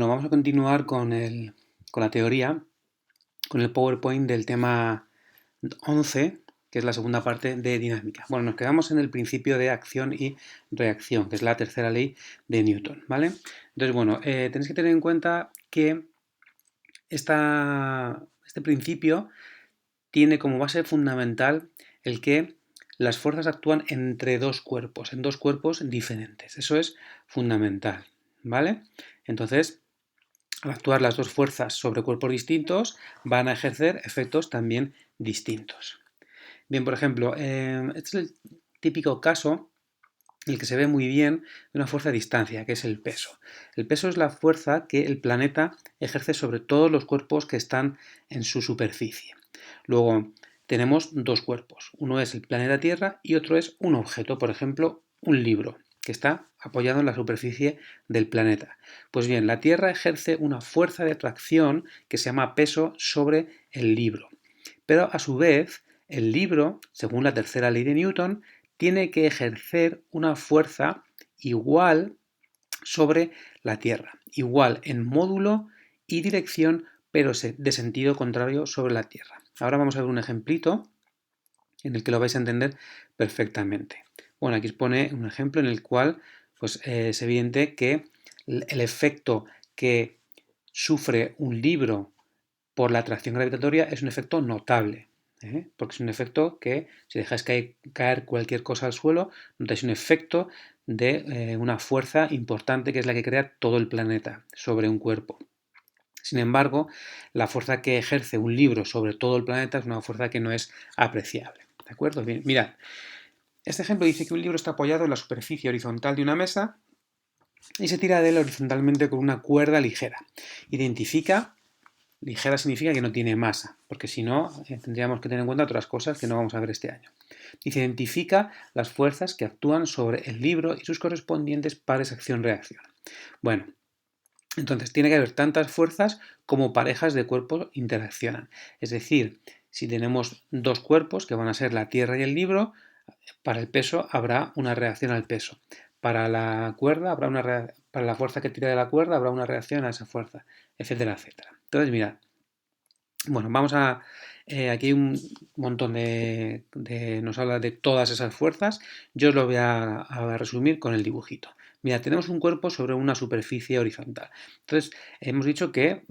Bueno, vamos a continuar con la teoría, con el PowerPoint del tema 11, que es la segunda parte de dinámica. Bueno, nos quedamos en el principio de acción y reacción, que es la tercera ley de Newton, ¿vale? Entonces, bueno, tenéis que tener en cuenta que este principio tiene como base fundamental el que las fuerzas actúan entre dos cuerpos, en dos cuerpos diferentes. Eso es fundamental, ¿vale? Entonces, al actuar las dos fuerzas sobre cuerpos distintos, van a ejercer efectos también distintos. Bien, por ejemplo, este es el típico caso en el que se ve muy bien una fuerza a distancia, que es el peso. El peso es la fuerza que el planeta ejerce sobre todos los cuerpos que están en su superficie. Luego, tenemos dos cuerpos. Uno es el planeta Tierra y otro es un objeto, por ejemplo, un libro, que está apoyado en la superficie del planeta. Pues bien, la Tierra ejerce una fuerza de atracción que se llama peso sobre el libro. Pero a su vez, el libro, según la tercera ley de Newton, tiene que ejercer una fuerza igual sobre la Tierra, igual en módulo y dirección, pero de sentido contrario sobre la Tierra. Ahora vamos a ver un ejemplito en el que lo vais a entender perfectamente. Bueno, aquí os pone un ejemplo en el cual pues, es evidente que el efecto que sufre un libro por la atracción gravitatoria es un efecto notable, porque es un efecto que si dejáis caer cualquier cosa al suelo, notáis un efecto de una fuerza importante que es la que crea todo el planeta sobre un cuerpo. Sin embargo, la fuerza que ejerce un libro sobre todo el planeta es una fuerza que no es apreciable. ¿De acuerdo? Bien, mirad. Este ejemplo dice que un libro está apoyado en la superficie horizontal de una mesa y se tira de él horizontalmente con una cuerda ligera. Identifica. Ligera significa que no tiene masa, porque si no, tendríamos que tener en cuenta otras cosas que no vamos a ver este año. Dice, identifica las fuerzas que actúan sobre el libro y sus correspondientes pares acción-reacción. Bueno, entonces tiene que haber tantas fuerzas como parejas de cuerpos interaccionan. Es decir, si tenemos dos cuerpos, que van a ser la Tierra y el libro, para el peso habrá una reacción al peso. Para la cuerda habrá para la fuerza que tira de la cuerda habrá una reacción a esa fuerza, etcétera, etcétera. Entonces, mirad, bueno, vamos a... aquí hay un montón nos habla de todas esas fuerzas. Yo os lo voy a resumir con el dibujito. Mira, tenemos un cuerpo sobre una superficie horizontal. Entonces, hemos dicho que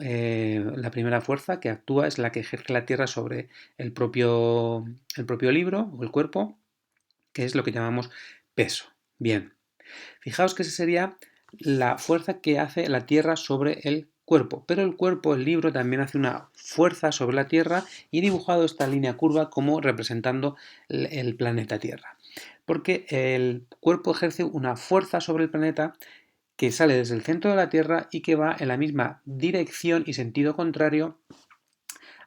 la primera fuerza que actúa es la que ejerce la Tierra sobre el propio libro o el cuerpo, que es lo que llamamos peso. Bien, fijaos que esa sería la fuerza que hace la Tierra sobre el cuerpo, pero el cuerpo, el libro, también hace una fuerza sobre la Tierra y he dibujado esta línea curva como representando el planeta Tierra, porque el cuerpo ejerce una fuerza sobre el planeta que sale desde el centro de la Tierra y que va en la misma dirección y sentido contrario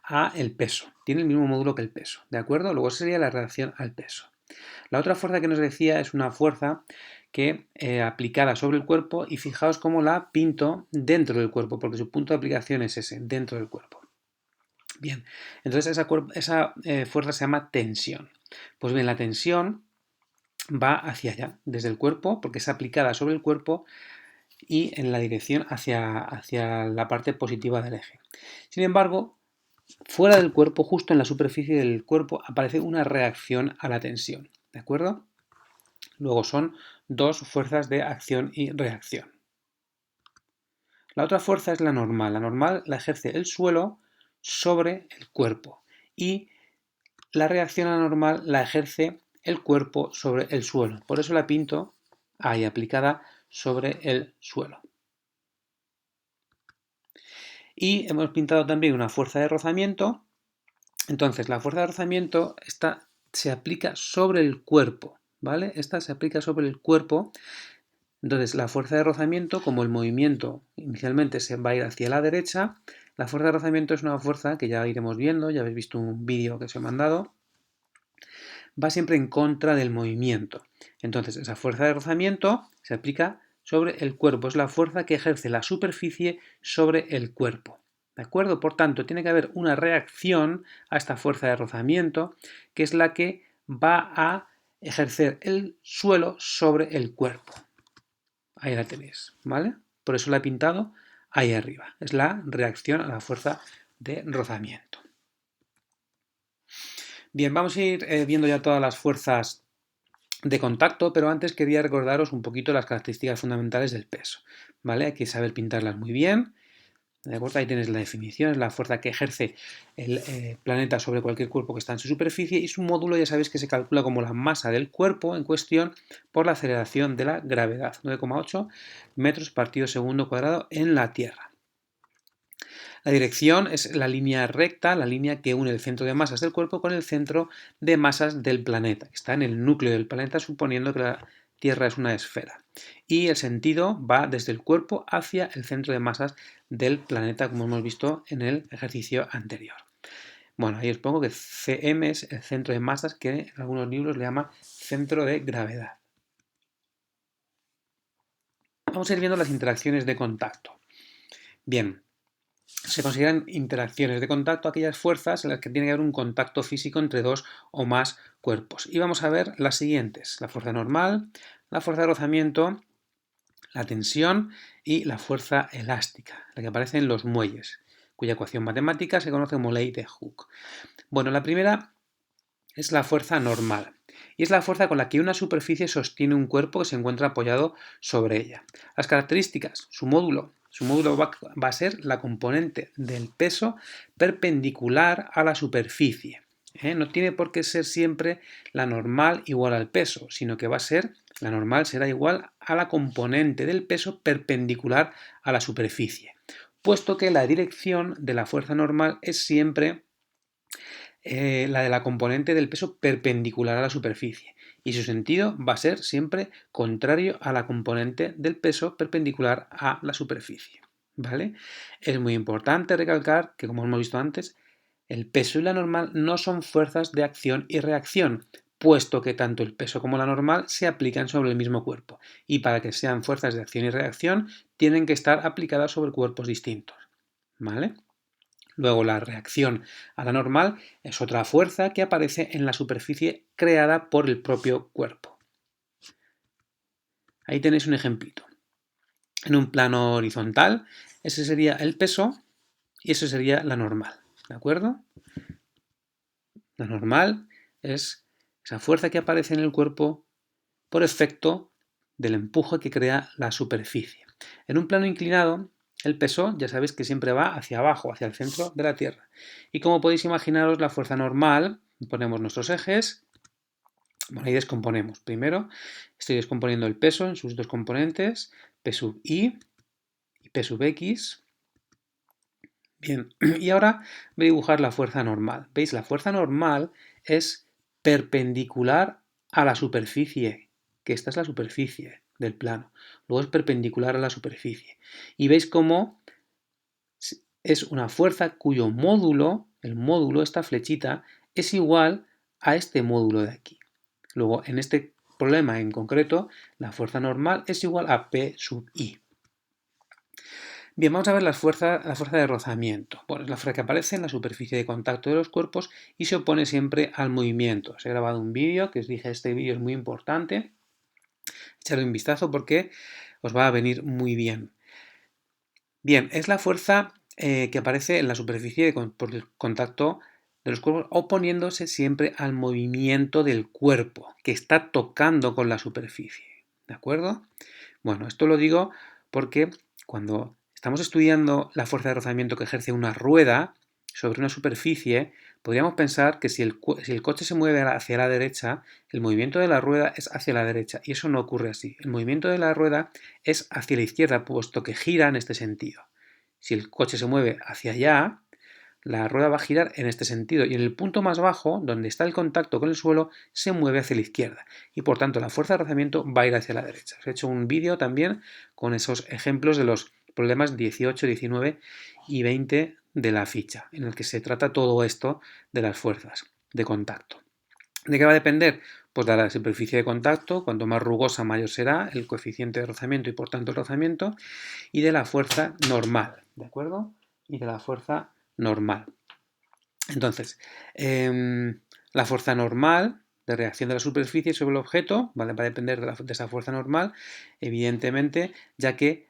a el peso. Tiene el mismo módulo que el peso, ¿de acuerdo? Luego sería la reacción al peso. La otra fuerza que nos decía es una fuerza que aplicada sobre el cuerpo y fijaos cómo la pinto dentro del cuerpo, porque su punto de aplicación es ese, dentro del cuerpo. Bien, entonces esa fuerza se llama tensión. Pues bien, la tensión va hacia allá, desde el cuerpo, porque es aplicada sobre el cuerpo y en la dirección hacia la parte positiva del eje. Sin embargo, fuera del cuerpo, justo en la superficie del cuerpo, aparece una reacción a la tensión. ¿De acuerdo? Luego son dos fuerzas de acción y reacción. La otra fuerza es la normal. La normal la ejerce el suelo sobre el cuerpo y la reacción anormal la ejerce el cuerpo sobre el suelo. Por eso la pinto ahí aplicada sobre el suelo. Y hemos pintado también una fuerza de rozamiento. Entonces, la fuerza de rozamiento se aplica sobre el cuerpo, ¿vale? Esta se aplica sobre el cuerpo. Entonces, la fuerza de rozamiento, como el movimiento inicialmente se va a ir hacia la derecha, la fuerza de rozamiento es una fuerza que ya iremos viendo, ya habéis visto un vídeo que os he mandado, va siempre en contra del movimiento. Entonces, esa fuerza de rozamiento se aplica sobre el cuerpo, es la fuerza que ejerce la superficie sobre el cuerpo. ¿De acuerdo? Por tanto, tiene que haber una reacción a esta fuerza de rozamiento, que es la que va a ejercer el suelo sobre el cuerpo. Ahí la tenéis, ¿vale? Por eso la he pintado ahí arriba. Es la reacción a la fuerza de rozamiento. Bien, vamos a ir viendo ya todas las fuerzas de contacto, pero antes quería recordaros un poquito las características fundamentales del peso, ¿vale? Hay que saber pintarlas muy bien, ¿de acuerdo? Ahí tienes la definición, es la fuerza que ejerce el planeta sobre cualquier cuerpo que está en su superficie y su módulo ya sabéis que se calcula como la masa del cuerpo en cuestión por la aceleración de la gravedad, 9,8 metros partido segundo cuadrado en la Tierra. La dirección es la línea recta, la línea que une el centro de masas del cuerpo con el centro de masas del planeta, que está en el núcleo del planeta, suponiendo que la Tierra es una esfera. Y el sentido va desde el cuerpo hacia el centro de masas del planeta, como hemos visto en el ejercicio anterior. Bueno, ahí os pongo que CM es el centro de masas que en algunos libros le llama centro de gravedad. Vamos a ir viendo las interacciones de contacto. Bien, se consideran interacciones de contacto aquellas fuerzas en las que tiene que haber un contacto físico entre dos o más cuerpos. Y vamos a ver las siguientes: la fuerza normal, la fuerza de rozamiento, la tensión y la fuerza elástica, la que aparece en los muelles, cuya ecuación matemática se conoce como ley de Hooke. Bueno, la primera es la fuerza normal y es la fuerza con la que una superficie sostiene un cuerpo que se encuentra apoyado sobre ella. Las características: su módulo va a ser la componente del peso perpendicular a la superficie. No tiene por qué ser siempre la normal igual al peso, sino que la normal será igual a la componente del peso perpendicular a la superficie, puesto que la dirección de la fuerza normal es siempre la de la componente del peso perpendicular a la superficie y su sentido va a ser siempre contrario a la componente del peso perpendicular a la superficie, ¿vale? Es muy importante recalcar que, como hemos visto antes, el peso y la normal no son fuerzas de acción y reacción, puesto que tanto el peso como la normal se aplican sobre el mismo cuerpo y para que sean fuerzas de acción y reacción tienen que estar aplicadas sobre cuerpos distintos, ¿vale? Luego, la reacción a la normal es otra fuerza que aparece en la superficie creada por el propio cuerpo. Ahí tenéis un ejemplito. En un plano horizontal, ese sería el peso y eso sería la normal, ¿de acuerdo? La normal es esa fuerza que aparece en el cuerpo por efecto del empuje que crea la superficie. En un plano inclinado, el peso ya sabéis que siempre va hacia abajo, hacia el centro de la Tierra. Y como podéis imaginaros, la fuerza normal, ponemos nuestros ejes, bueno, ahí descomponemos. Primero estoy descomponiendo el peso en sus dos componentes, P sub I y P sub X. Bien, y ahora voy a dibujar la fuerza normal. ¿Veis? La fuerza normal es perpendicular a la superficie, que esta es la superficie del plano. Luego es perpendicular a la superficie. Y veis cómo es una fuerza cuyo módulo, el módulo, esta flechita, es igual a este módulo de aquí. Luego, en este problema en concreto, la fuerza normal es igual a P sub I. Bien, vamos a ver la fuerza de rozamiento. Bueno, es la fuerza que aparece en la superficie de contacto de los cuerpos y se opone siempre al movimiento. Os he grabado un vídeo que os dije, este vídeo es muy importante. Echadle un vistazo porque os va a venir muy bien. Bien, es la fuerza que aparece en la superficie por el contacto de los cuerpos oponiéndose siempre al movimiento del cuerpo que está tocando con la superficie. ¿De acuerdo? Bueno, esto lo digo porque cuando estamos estudiando la fuerza de rozamiento que ejerce una rueda sobre una superficie, podríamos pensar que si el coche se mueve hacia la derecha, el movimiento de la rueda es hacia la derecha, y eso no ocurre así. El movimiento de la rueda es hacia la izquierda, puesto que gira en este sentido. Si el coche se mueve hacia allá, la rueda va a girar en este sentido y en el punto más bajo, donde está el contacto con el suelo, se mueve hacia la izquierda y por tanto la fuerza de rozamiento va a ir hacia la derecha. Os he hecho un vídeo también con esos ejemplos de los problemas 18, 19 y 20 de la ficha, en el que se trata todo esto de las fuerzas de contacto. ¿De qué va a depender? Pues de la superficie de contacto, cuanto más rugosa mayor será el coeficiente de rozamiento y por tanto el rozamiento, y de la fuerza normal, ¿de acuerdo? Y de la fuerza normal. Entonces, la fuerza normal de reacción de la superficie sobre el objeto, ¿vale? Va a depender de esa fuerza normal, evidentemente, ya que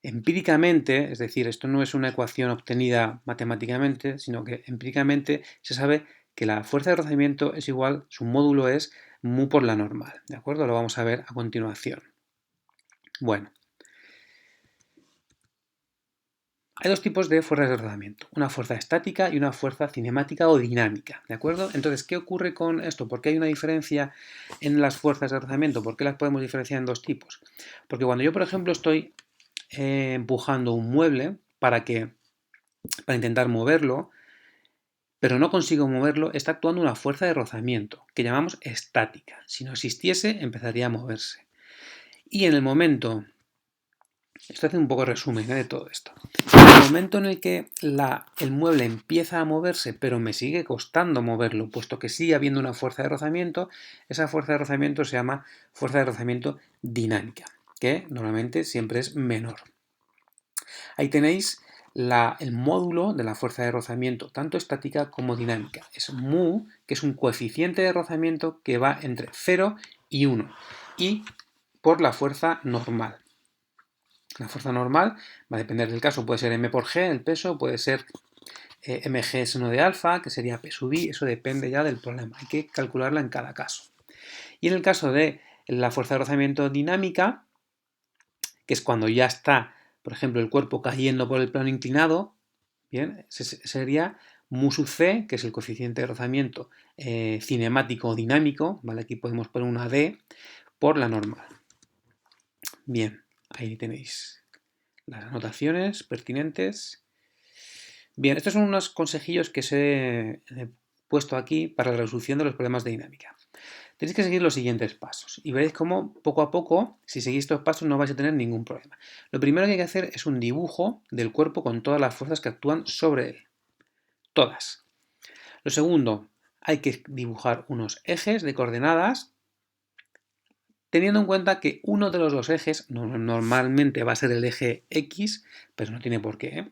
Empíricamente, es decir, esto no es una ecuación obtenida matemáticamente, sino que empíricamente se sabe que la fuerza de rozamiento es igual, su módulo es mu por la normal, ¿de acuerdo? Lo vamos a ver a continuación. Bueno, hay dos tipos de fuerzas de rozamiento, una fuerza estática y una fuerza cinemática o dinámica, ¿de acuerdo? Entonces, ¿qué ocurre con esto? ¿Por qué hay una diferencia en las fuerzas de rozamiento? ¿Por qué las podemos diferenciar en dos tipos? Porque cuando yo, por ejemplo, estoy empujando un mueble para intentar moverlo, pero no consigo moverlo, está actuando una fuerza de rozamiento, que llamamos estática. Si no existiese, empezaría a moverse. Y en el momento, esto hace un poco resumen de todo esto, en el momento en el que el mueble empieza a moverse, pero me sigue costando moverlo, puesto que sigue habiendo una fuerza de rozamiento, esa fuerza de rozamiento se llama fuerza de rozamiento dinámica, que normalmente siempre es menor. Ahí tenéis el módulo de la fuerza de rozamiento, tanto estática como dinámica. Es mu, que es un coeficiente de rozamiento que va entre 0 y 1, y por la fuerza normal. La fuerza normal va a depender del caso, puede ser m por g, el peso, puede ser mg seno de alfa, que sería p sub i, eso depende ya del problema, hay que calcularla en cada caso. Y en el caso de la fuerza de rozamiento dinámica, que es cuando ya está, por ejemplo, el cuerpo cayendo por el plano inclinado, bien, sería mu sub c, que es el coeficiente de rozamiento cinemático o dinámico, ¿vale? Aquí podemos poner una d por la normal. Bien, ahí tenéis las anotaciones pertinentes. Bien, estos son unos consejillos que os he puesto aquí para la resolución de los problemas de dinámica. Tenéis que seguir los siguientes pasos y veréis cómo poco a poco, si seguís estos pasos, no vais a tener ningún problema. Lo primero que hay que hacer es un dibujo del cuerpo con todas las fuerzas que actúan sobre él. Todas. Lo segundo, hay que dibujar unos ejes de coordenadas teniendo en cuenta que uno de los dos ejes normalmente va a ser el eje X, pero no tiene por qué, ¿eh?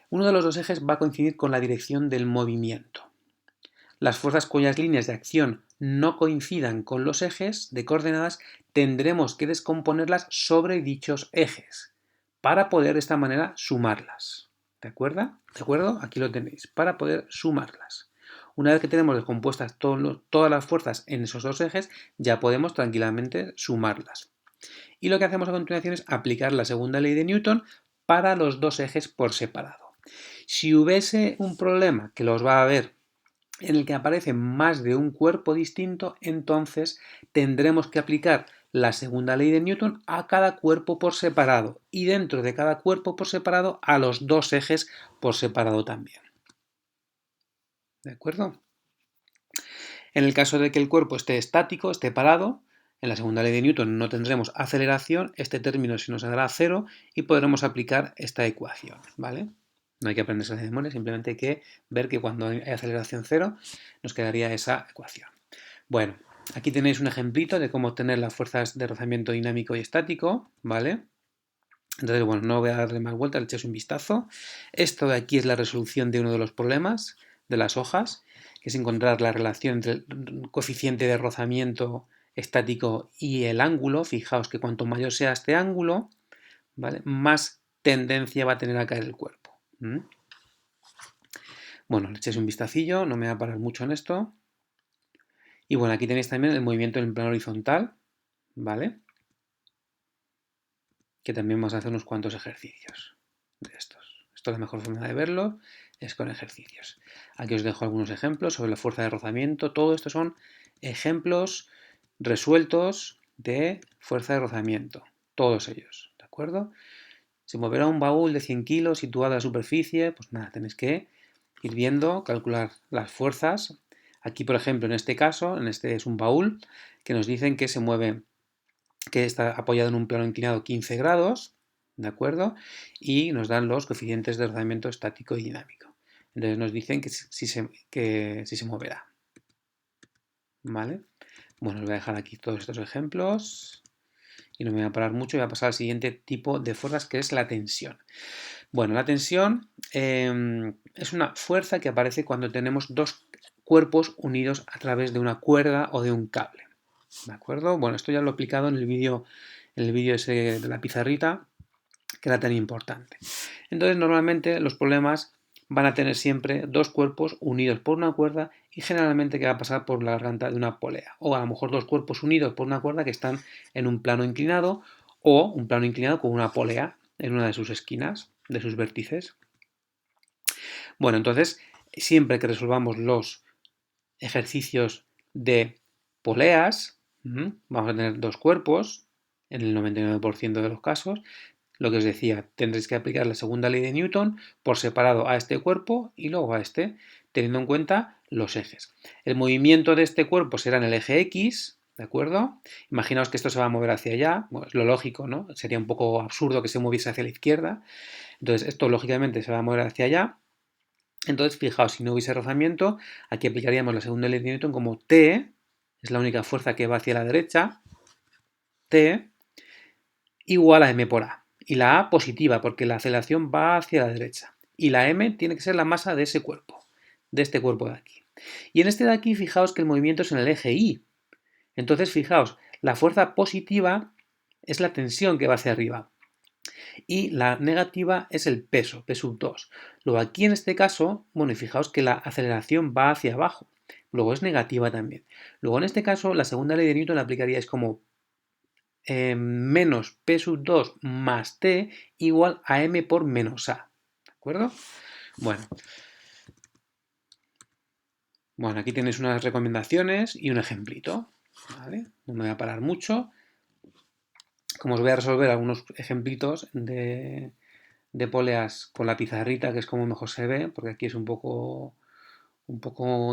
Uno de los dos ejes va a coincidir con la dirección del movimiento. Las fuerzas cuyas líneas de acción no coincidan con los ejes de coordenadas tendremos que descomponerlas sobre dichos ejes para poder de esta manera sumarlas. ¿De acuerdo? ¿De acuerdo? Aquí lo tenéis, para poder sumarlas. Una vez que tenemos descompuestas todas las fuerzas en esos dos ejes, ya podemos tranquilamente sumarlas. Y lo que hacemos a continuación es aplicar la segunda ley de Newton para los dos ejes por separado. Si hubiese un problema, que los va a haber, en el que aparece más de un cuerpo distinto, entonces tendremos que aplicar la segunda ley de Newton a cada cuerpo por separado y dentro de cada cuerpo por separado a los dos ejes por separado también. ¿De acuerdo? En el caso de que el cuerpo esté estático, esté parado, en la segunda ley de Newton no tendremos aceleración, este término se nos dará cero y podremos aplicar esta ecuación, ¿vale? No hay que aprenderse de memoria, simplemente hay que ver que cuando hay aceleración cero nos quedaría esa ecuación. Bueno, aquí tenéis un ejemplito de cómo obtener las fuerzas de rozamiento dinámico y estático, ¿vale? Entonces, bueno, no voy a darle más vueltas, le echéis un vistazo. Esto de aquí es la resolución de uno de los problemas de las hojas, que es encontrar la relación entre el coeficiente de rozamiento estático y el ángulo. Fijaos que cuanto mayor sea este ángulo, ¿vale?, más tendencia va a tener a caer el cuerpo. Bueno, le echéis un vistacillo, no me voy a parar mucho en esto. Y bueno, aquí tenéis también el movimiento en el plano horizontal, ¿vale?, que también vamos a hacer unos cuantos ejercicios de estos. Esto es la mejor forma de verlo, es con ejercicios. Aquí os dejo algunos ejemplos sobre la fuerza de rozamiento. Todo esto son ejemplos resueltos de fuerza de rozamiento. Todos ellos, ¿de acuerdo? Si moverá un baúl de 100 kilos situado a la superficie, pues nada, tenéis que ir viendo, calcular las fuerzas. Aquí, por ejemplo, en este caso, en este es un baúl, que nos dicen que se mueve, que está apoyado en un plano inclinado 15 grados, ¿de acuerdo? Y nos dan los coeficientes de rozamiento estático y dinámico. Entonces nos dicen que si se moverá. ¿Vale? Bueno, os voy a dejar aquí todos estos ejemplos y no me voy a parar mucho, voy a pasar al siguiente tipo de fuerzas, que es la tensión. Bueno, la tensión es una fuerza que aparece cuando tenemos dos cuerpos unidos a través de una cuerda o de un cable. ¿De acuerdo? Bueno, esto ya lo he aplicado en el vídeo ese de la pizarrita, que era tan importante. Entonces, normalmente los problemas van a tener siempre dos cuerpos unidos por una cuerda y generalmente que va a pasar por la garganta de una polea. O a lo mejor dos cuerpos unidos por una cuerda que están en un plano inclinado o un plano inclinado con una polea en una de sus esquinas, de sus vértices. Bueno, entonces, siempre que resolvamos los ejercicios de poleas, vamos a tener dos cuerpos, en el 99% de los casos. Lo que os decía, tendréis que aplicar la segunda ley de Newton por separado a este cuerpo y luego a este, teniendo en cuenta los ejes. El movimiento de este cuerpo será en el eje X, ¿de acuerdo? Imaginaos que esto se va a mover hacia allá, bueno, es lo lógico, ¿no? Sería un poco absurdo que se moviese hacia la izquierda. Entonces, esto lógicamente se va a mover hacia allá. Entonces, fijaos, si no hubiese rozamiento, aquí aplicaríamos la segunda ley de Newton como T, es la única fuerza que va hacia la derecha, T igual a m por a. Y la a positiva, porque la aceleración va hacia la derecha. Y la m tiene que ser la masa de ese cuerpo, de este cuerpo de aquí. Y en este de aquí, fijaos que el movimiento es en el eje Y. Entonces, fijaos, la fuerza positiva es la tensión que va hacia arriba. Y la negativa es el peso, P sub 2. Luego aquí en este caso, bueno, y fijaos que la aceleración va hacia abajo. Luego es negativa también. Luego en este caso, la segunda ley de Newton la aplicaríais como menos P sub 2 más T igual a M por menos A. ¿De acuerdo? Bueno, aquí tenéis unas recomendaciones y un ejemplito. ¿Vale? No me voy a parar mucho. Como os voy a resolver algunos ejemplitos de poleas con la pizarrita, que es como mejor se ve, porque aquí es un poco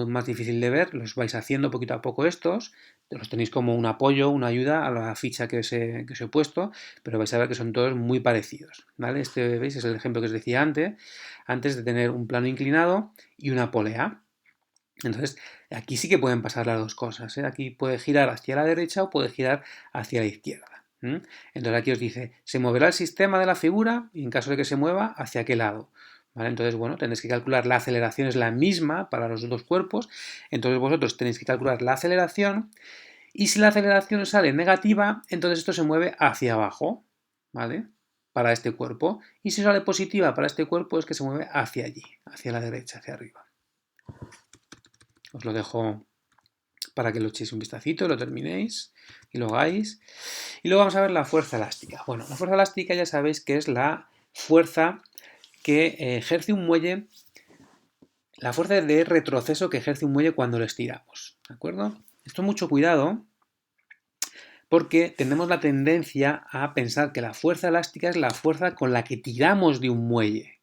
más difícil de ver, los vais haciendo poquito a poco estos, los tenéis como un apoyo, una ayuda a la ficha que os he puesto, pero vais a ver que son todos muy parecidos, ¿vale? Este, ¿veis? Es el ejemplo que os decía antes de tener un plano inclinado y una polea. Entonces, aquí sí que pueden pasar las dos cosas, ¿eh? Aquí puede girar hacia la derecha o puede girar hacia la izquierda. Entonces aquí os dice, se moverá el sistema de la figura y en caso de que se mueva, ¿hacia qué lado? ¿Vale? Entonces, bueno, tenéis que calcular la aceleración es la misma para los dos cuerpos, entonces vosotros tenéis que calcular la aceleración y si la aceleración sale negativa, entonces esto se mueve hacia abajo, ¿vale? Para este cuerpo. Y si sale positiva para este cuerpo es que se mueve hacia allí, hacia la derecha, hacia arriba. Os lo dejo para que lo echéis un vistacito, lo terminéis y lo hagáis. Y luego vamos a ver la fuerza elástica. Bueno, la fuerza elástica ya sabéis que es la fuerza que ejerce un muelle, la fuerza de retroceso que ejerce un muelle cuando lo estiramos. ¿De acuerdo? Esto mucho cuidado porque tenemos la tendencia a pensar que la fuerza elástica es la fuerza con la que tiramos de un muelle.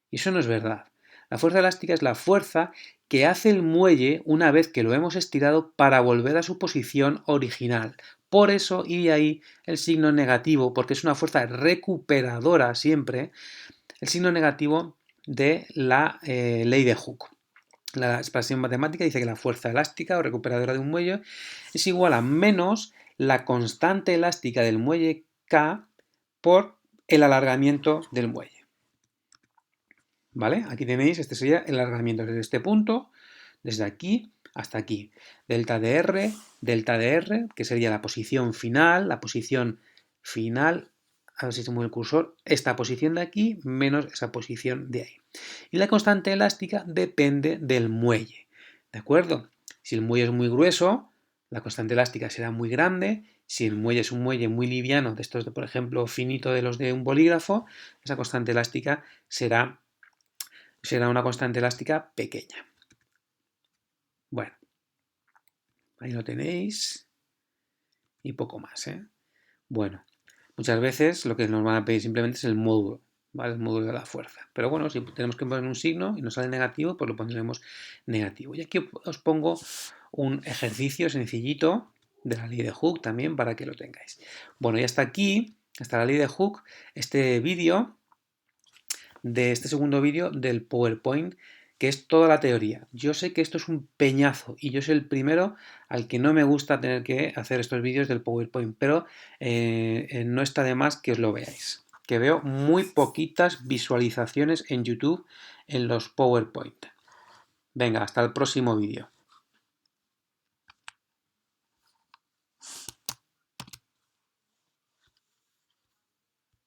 Y eso no es verdad. La fuerza elástica es la fuerza que hace el muelle una vez que lo hemos estirado para volver a su posición original. Por eso, y de ahí el signo negativo, porque es una fuerza recuperadora siempre, el signo negativo de la ley de Hooke. La expresión matemática dice que la fuerza elástica o recuperadora de un muelle es igual a menos la constante elástica del muelle K por el alargamiento del muelle. ¿Vale? Aquí tenéis, este sería el alargamiento desde este punto, desde aquí hasta aquí. Delta de R, que sería la posición final, a ver si se mueve el cursor, esta posición de aquí menos esa posición de ahí. Y la constante elástica depende del muelle, ¿de acuerdo? Si el muelle es muy grueso, la constante elástica será muy grande. Si el muelle es un muelle muy liviano, de estos, por ejemplo, finito de los de un bolígrafo, esa constante elástica será una constante elástica pequeña. Bueno, ahí lo tenéis y poco más, ¿eh? Bueno, muchas veces lo que nos van a pedir simplemente es el módulo, ¿vale? El módulo de la fuerza. Pero bueno, si tenemos que poner un signo y nos sale negativo, pues lo pondremos negativo. Y aquí os pongo un ejercicio sencillito de la ley de Hooke también para que lo tengáis. Bueno, y hasta aquí, hasta la ley de Hooke, este vídeo de este segundo vídeo del PowerPoint, que es toda la teoría. Yo sé que esto es un peñazo y yo soy el primero al que no me gusta tener que hacer estos vídeos del PowerPoint, pero no está de más que os lo veáis. Que veo muy poquitas visualizaciones en YouTube en los PowerPoint. Venga, hasta el próximo vídeo.